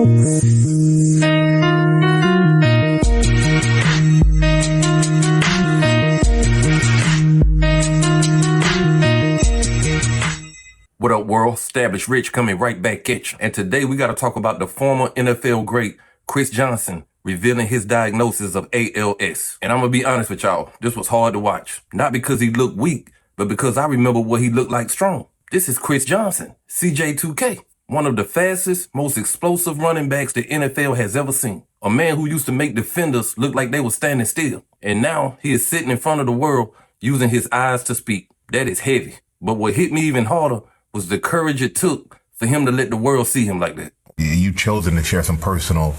What up, world? R.I.C.H coming right back at you. And today we got to talk about the former NFL great Chris Johnson revealing his diagnosis of ALS. And I'm going to be honest with y'all, this was hard to watch. Not because he looked weak, but because I remember what he looked like strong. This is Chris Johnson, CJ2K, one of the fastest, most explosive running backs the NFL has ever seen. A man who used to make defenders look like they were standing still. And now he is sitting in front of the world using his eyes to speak. That is heavy. But what hit me even harder was the courage it took for him to let the world see him like that. You've chosen to share some personal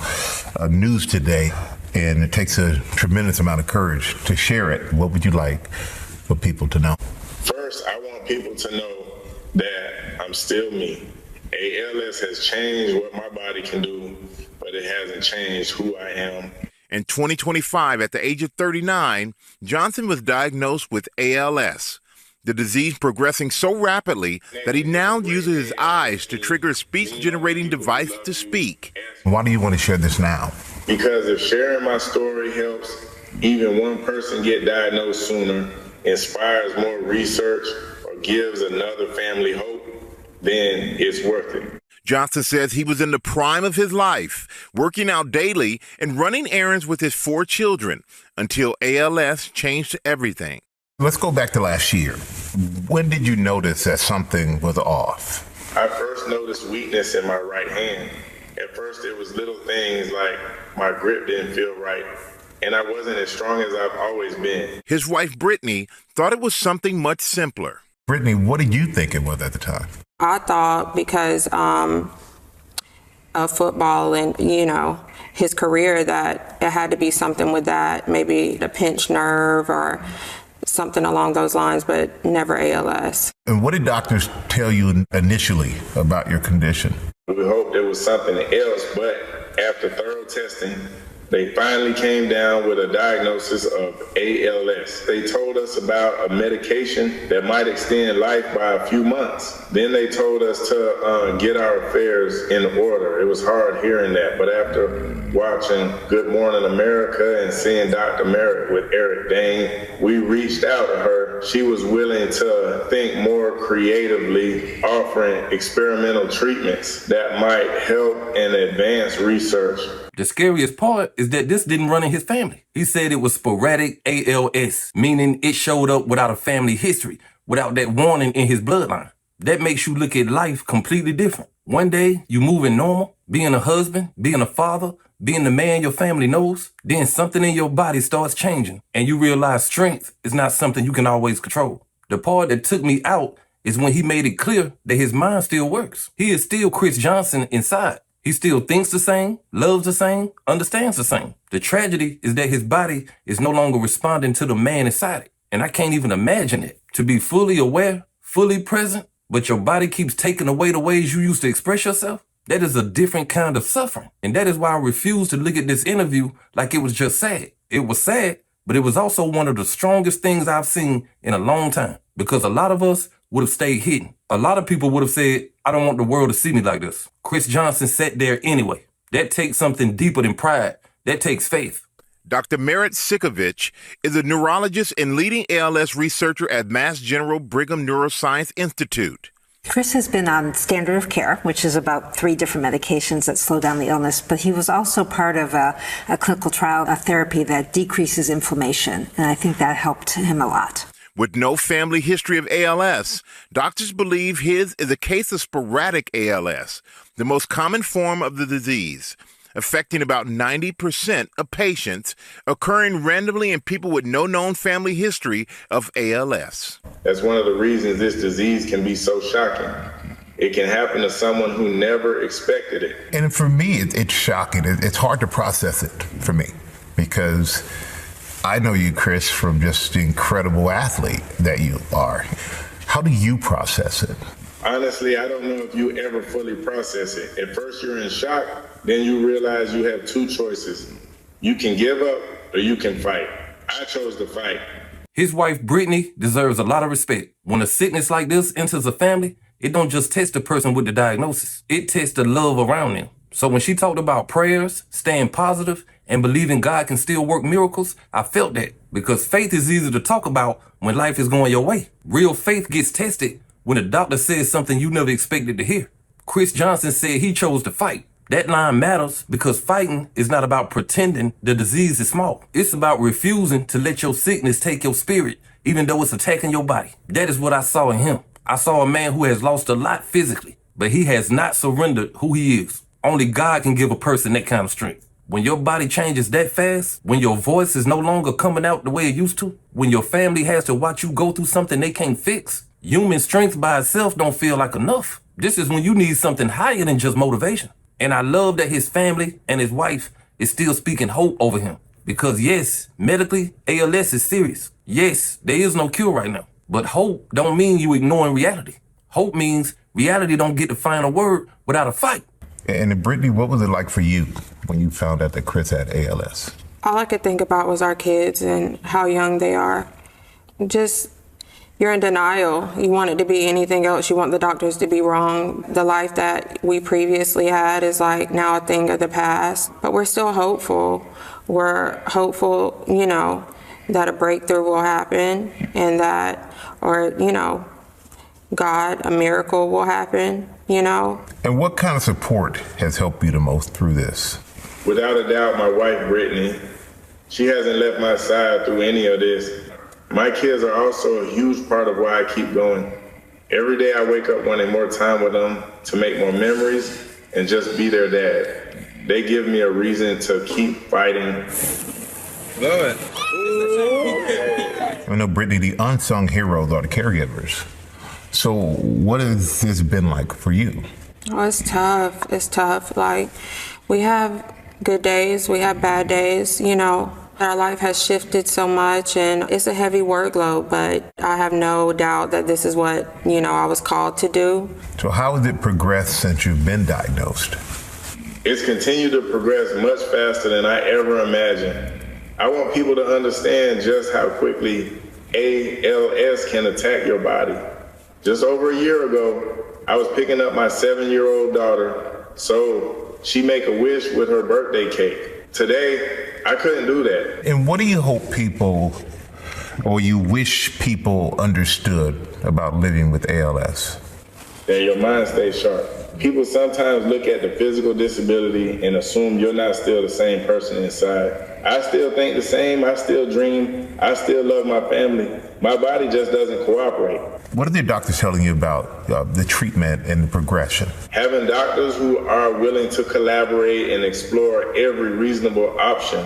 news today, and it takes a tremendous amount of courage to share it. What would you like for people to know? First, I want people to know that I'm still me. ALS has changed what my body can do, but it hasn't changed who I am. In 2025, at the age of 39, Johnson was diagnosed with ALS. The disease progressing so rapidly that he now uses his eyes to trigger a speech-generating device to speak. Why do you want to share this now? Because if sharing my story helps even one person get diagnosed sooner, inspires more research, or gives another family hope, then it's worth it. Johnson says he was in the prime of his life, working out daily and running errands with his 4 children until ALS changed everything. Let's go back to last year. When did you notice that something was off? I first noticed weakness in my right hand. At first, it was little things like my grip didn't feel right, and I wasn't as strong as I've always been. His wife, Brittany, thought it was something much simpler. Brittany, what did you think it was at the time? I thought because of football and, his career, that it had to be something with that, maybe a pinched nerve or something along those lines, but never ALS. And what did doctors tell you initially about your condition? We hoped it was something else, but after thorough testing, they finally came down with a diagnosis of ALS. They told us about a medication that might extend life by a few months. Then they told us to get our affairs in order. It was hard hearing that, but after watching Good Morning America and seeing Dr. Merritt with Eric Dane, we reached out to her. She was willing to think more creatively, offering experimental treatments that might help and advance research. The scariest part is that this didn't run in his family. He said it was sporadic ALS, meaning it showed up without a family history, without that warning in his bloodline. That makes you look at life completely different. One day, you moving normal, being a husband, being a father, being the man your family knows. Then something in your body starts changing, and you realize strength is not something you can always control. The part that took me out is when he made it clear that his mind still works. He is still Chris Johnson inside. He still thinks the same, loves the same, understands the same. The tragedy is that his body is no longer responding to the man inside it. And I can't even imagine it. To be fully aware, fully present, but your body keeps taking away the ways you used to express yourself. That is a different kind of suffering. And that is why I refuse to look at this interview like it was just sad. It was sad, but it was also one of the strongest things I've seen in a long time. Because a lot of us would have stayed hidden. A lot of people would have said, I don't want the world to see me like this. Chris Johnson sat there anyway. That takes something deeper than pride. That takes faith. Dr. R.I.C.H is a neurologist and leading ALS researcher at Mass General Brigham Neuroscience Institute. Chris has been on standard of care, which is about 3 different medications that slow down the illness, but he was also part of a clinical trial, a therapy that decreases inflammation, and I think that helped him a lot. With no family history of ALS, doctors believe his is a case of sporadic ALS, the most common form of the disease, affecting about 90% of patients, occurring randomly in people with no known family history of ALS. That's one of the reasons this disease can be so shocking. It can happen to someone who never expected it. And for me, it's shocking. It's hard to process it for me because I know you, Chris, from just the incredible athlete that you are. How do you process it? Honestly, I don't know if you ever fully process it. At first you're in shock, then you realize you have 2 choices. You can give up or you can fight. I chose to fight. His wife, Brittany, deserves a lot of respect. When a sickness like this enters a family, it don't just test the person with the diagnosis. It tests the love around them. So when she talked about prayers, staying positive, and believing God can still work miracles, I felt that. Because faith is easy to talk about when life is going your way. Real faith gets tested when a doctor says something you never expected to hear. Chris Johnson said he chose to fight. That line matters because fighting is not about pretending the disease is small. It's about refusing to let your sickness take your spirit, even though it's attacking your body. That is what I saw in him. I saw a man who has lost a lot physically, but he has not surrendered who he is. Only God can give a person that kind of strength. When your body changes that fast, when your voice is no longer coming out the way it used to, when your family has to watch you go through something they can't fix, human strength by itself don't feel like enough. This is when you need something higher than just motivation. And I love that his family and his wife is still speaking hope over him. Because yes, medically, ALS is serious. Yes, there is no cure right now. But hope don't mean you ignoring reality. Hope means reality don't get the final word without a fight. And Brittany, what was it like for you when you found out that Chris had ALS? All I could think about was our kids and how young they are. Just, you're in denial. You want it to be anything else. You want the doctors to be wrong. The life that we previously had is like now a thing of the past. But we're still hopeful. We're hopeful, that a breakthrough will happen and that, God, a miracle will happen, And what kind of support has helped you the most through this? Without a doubt, my wife, Brittany, she hasn't left my side through any of this. My kids are also a huge part of why I keep going. Every day I wake up wanting more time with them to make more memories and just be their dad. They give me a reason to keep fighting. Love I know, Brittany, the unsung heroes are the caregivers. So what has this been like for you? Oh, it's tough. It's tough. Like, we have good days, we have bad days, Our life has shifted so much and it's a heavy workload, but I have no doubt that this is what, I was called to do. So how has it progressed since you've been diagnosed? It's continued to progress much faster than I ever imagined. I want people to understand just how quickly ALS can attack your body. Just over a year ago, I was picking up my 7-year-old daughter so she make a wish with her birthday cake. Today, I couldn't do that. And what do you hope people, or you wish people understood about living with ALS? That your mind stays sharp. People sometimes look at the physical disability and assume you're not still the same person inside. I still think the same, I still dream, I still love my family. My body just doesn't cooperate. What are the doctors telling you about the treatment and the progression? Having doctors who are willing to collaborate and explore every reasonable option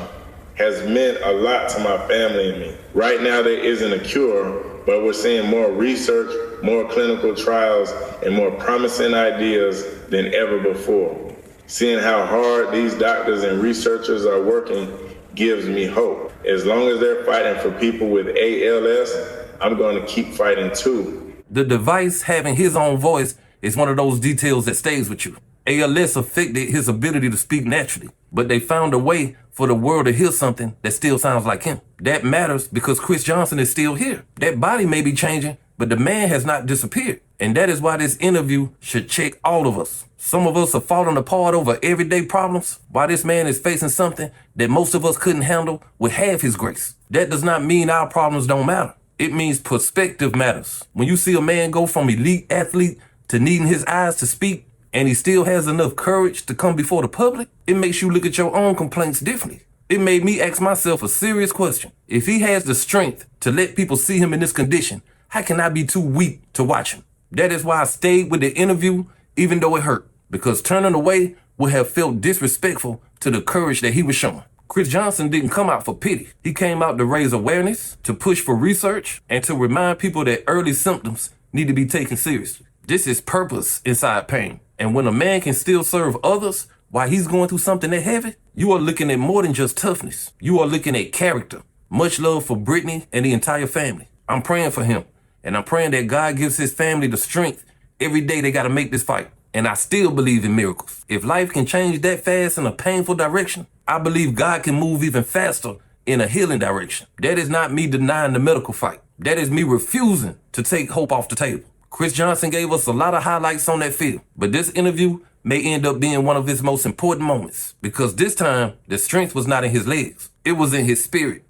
has meant a lot to my family and me. Right now there isn't a cure, but we're seeing more research, more clinical trials, and more promising ideas than ever before. Seeing how hard these doctors and researchers are working gives me hope. As long as they're fighting for people with ALS, I'm going to keep fighting too. The device having his own voice is one of those details that stays with you. ALS affected his ability to speak naturally, but they found a way for the world to hear something that still sounds like him. That matters because Chris Johnson is still here. That body may be changing, but the man has not disappeared. And that is why this interview should check all of us. Some of us are falling apart over everyday problems, while this man is facing something that most of us couldn't handle with half his grace. That does not mean our problems don't matter. It means perspective matters. When you see a man go from elite athlete to needing his eyes to speak, and he still has enough courage to come before the public, it makes you look at your own complaints differently. It made me ask myself a serious question. If he has the strength to let people see him in this condition, how can I be too weak to watch him? That is why I stayed with the interview, even though it hurt, because turning away would have felt disrespectful to the courage that he was showing. Chris Johnson didn't come out for pity. He came out to raise awareness, to push for research, and to remind people that early symptoms need to be taken seriously. This is purpose inside pain. And when a man can still serve others while he's going through something that heavy, you are looking at more than just toughness. You are looking at character. Much love for Brittany and the entire family. I'm praying for him. And I'm praying that God gives his family the strength. Every day they got to make this fight. And I still believe in miracles. If life can change that fast in a painful direction, I believe God can move even faster in a healing direction. That is not me denying the medical fight. That is me refusing to take hope off the table. Chris Johnson gave us a lot of highlights on that field, but this interview may end up being one of his most important moments, because this time, the strength was not in his legs. It was in his spirit.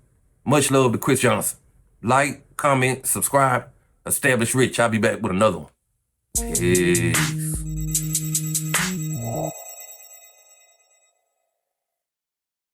Much love to Chris Johnson. Like, comment, subscribe. Establish Rich. I'll be back with another one. Peace.